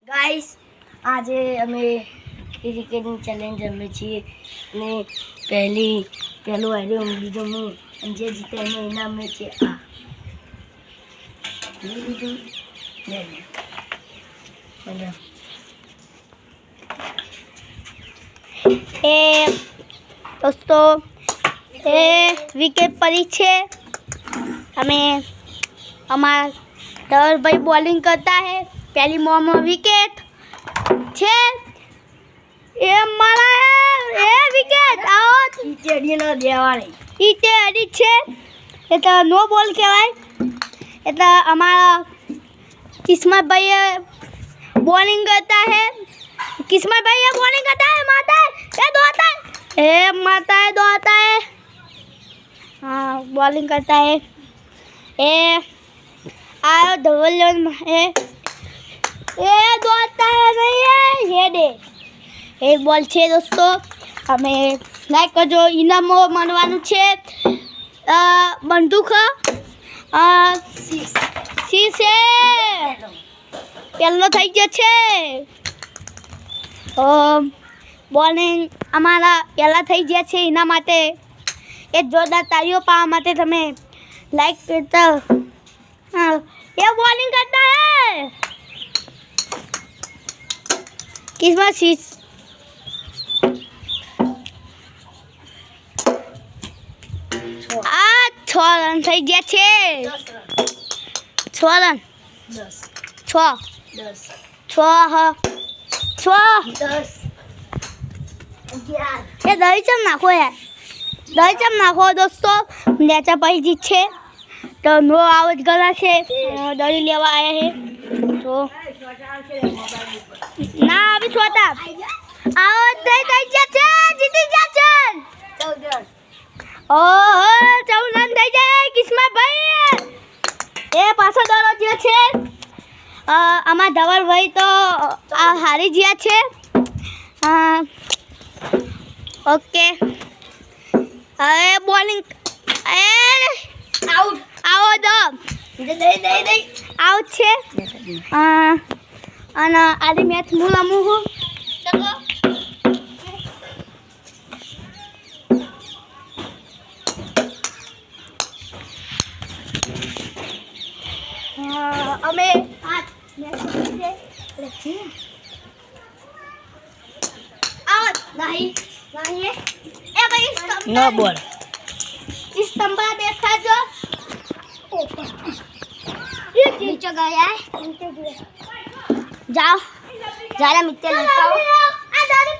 guys आज અમે ક્રિકેટની ચેલેન્જ રમે છીએ ને પહેલું આવ્યો બીજો હું અને જે જીતે એને ઇનામ મળે છે આ બીજું ए दोस्तों ए विकेट पड़ी है हमें हमारा धवल भाई बॉलिंग करता है पहली मोम विकेट छे ए मारा है ए विकेट आउट ઈટેડીનો દેવાળી ईटे अड़ी छे એટલે નો બોલ કહેવાય એટલે અમારા કિસ્મત ભાઈ बॉलिंग करता है किस्मत भाई ये बॉलिंग करता है माता है ये दौड़ता है ए माता है दौड़ता है हाँ बॉलिंग करता है ए आयो धवल है ए दौड़ता है नहीं है ये दे एक बॉल छे दोस्तों हमें लाइक करजो इनाम મળવાનું છે બંદૂક સીસ પહેલો થઈ ગયો છે બોલિંગ અમારા પહેલાં થઈ ગયા છે એના માટે એક જોરદાર તાળીઓ પાવા માટે તમે લાઈક કરતા हाँ ये बॉलिंग करता है किस्मत शीश आ 6 રન થઈ ગયા છે 6 રન 6 हाँ 6 ये दही चम नाखो यार दही चम नाखो दोस्तों नेचा पाई जीत छे तो नो आवत गला छे दही लेवा आया है तो ना अभी छोटा आवत दही दही जा छे जीती जा छे ओ 14 रन થઈ જાય કિસ્મત ભાઈ એ પાછો દરો જે છે આમાં ધવલ ભાઈ તો હારી ગયા છે ओके अरे बॉलिंग આઉટ आओ दो દે आउट छे અને આલી મેચ હું રમું છું ચલો અમે આ મેચ છે आउट नहीं नहीं है ए भाई નો બોલ स्तंभ देखा जो ये नीचे गया है जाओ ज़्यादा मिट्टी लगाओ आ दादी